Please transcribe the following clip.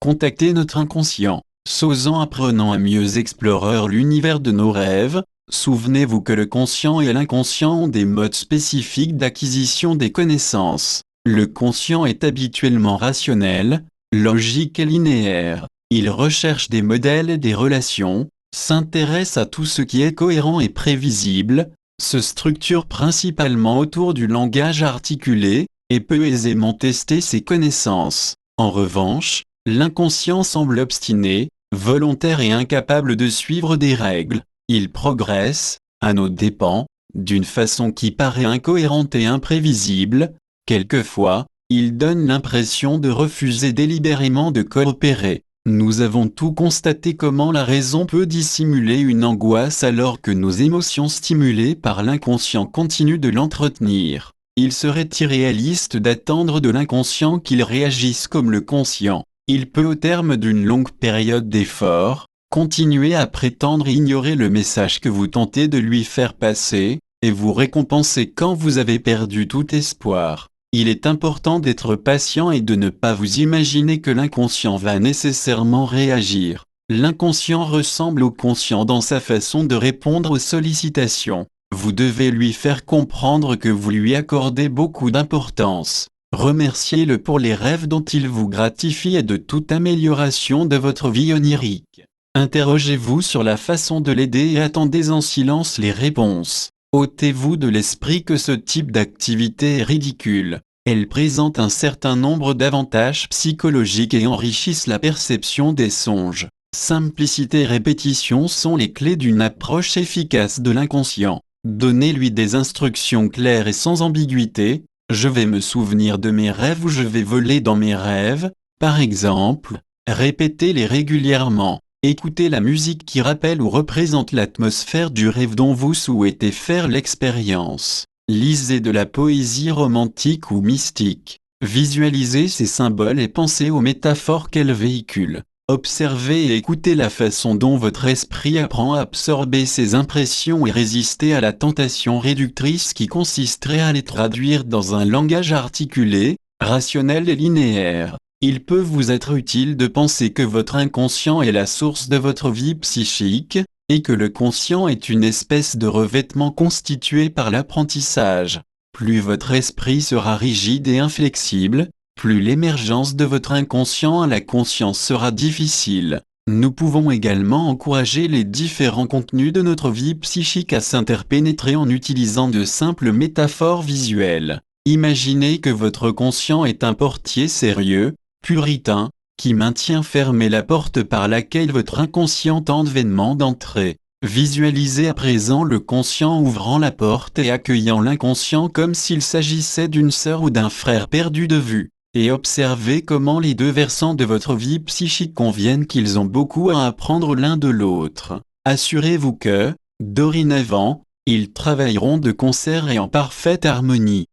Contacter notre inconscient. Sozan apprenant à mieux explorer l'univers de nos rêves. Souvenez-vous que le conscient et l'inconscient ont des modes spécifiques d'acquisition des connaissances. Le conscient est habituellement rationnel, logique et linéaire. Il recherche des modèles et des relations, s'intéresse à tout ce qui est cohérent et prévisible, se structure principalement autour du langage articulé, et peut aisément tester ses connaissances. En revanche, l'inconscient semble obstiné, volontaire et incapable de suivre des règles. Il progresse, à nos dépens, d'une façon qui paraît incohérente et imprévisible. Quelquefois, il donne l'impression de refuser délibérément de coopérer. Nous avons tout constaté comment la raison peut dissimuler une angoisse alors que nos émotions stimulées par l'inconscient continuent de l'entretenir. Il serait irréaliste d'attendre de l'inconscient qu'il réagisse comme le conscient. Il peut au terme d'une longue période d'effort, continuer à prétendre ignorer le message que vous tentez de lui faire passer, et vous récompenser quand vous avez perdu tout espoir. Il est important d'être patient et de ne pas vous imaginer que l'inconscient va nécessairement réagir. L'inconscient ressemble au conscient dans sa façon de répondre aux sollicitations. Vous devez lui faire comprendre que vous lui accordez beaucoup d'importance. Remerciez-le pour les rêves dont il vous gratifie et de toute amélioration de votre vie onirique. Interrogez-vous sur la façon de l'aider et attendez en silence les réponses. Ôtez-vous de l'esprit que ce type d'activité est ridicule. Elle présente un certain nombre d'avantages psychologiques et enrichissent la perception des songes. Simplicité et répétition sont les clés d'une approche efficace de l'inconscient. Donnez-lui des instructions claires et sans ambiguïté. Je vais me souvenir de mes rêves ou je vais voler dans mes rêves, par exemple. Répétez-les régulièrement. Écoutez la musique qui rappelle ou représente l'atmosphère du rêve dont vous souhaitez faire l'expérience. Lisez de la poésie romantique ou mystique. Visualisez ces symboles et pensez aux métaphores qu'elles véhiculent. Observez et écoutez la façon dont votre esprit apprend à absorber ces impressions et résister à la tentation réductrice qui consisterait à les traduire dans un langage articulé, rationnel et linéaire. Il peut vous être utile de penser que votre inconscient est la source de votre vie psychique, et que le conscient est une espèce de revêtement constitué par l'apprentissage. Plus votre esprit sera rigide et inflexible, plus l'émergence de votre inconscient à la conscience sera difficile. Nous pouvons également encourager les différents contenus de notre vie psychique à s'interpénétrer en utilisant de simples métaphores visuelles. Imaginez que votre conscient est un portier sérieux, puritain, qui maintient fermée la porte par laquelle votre inconscient tente vainement d'entrer. Visualisez à présent le conscient ouvrant la porte et accueillant l'inconscient comme s'il s'agissait d'une sœur ou d'un frère perdu de vue. Et observez comment les deux versants de votre vie psychique conviennent qu'ils ont beaucoup à apprendre l'un de l'autre. Assurez-vous que, dorénavant, ils travailleront de concert et en parfaite harmonie.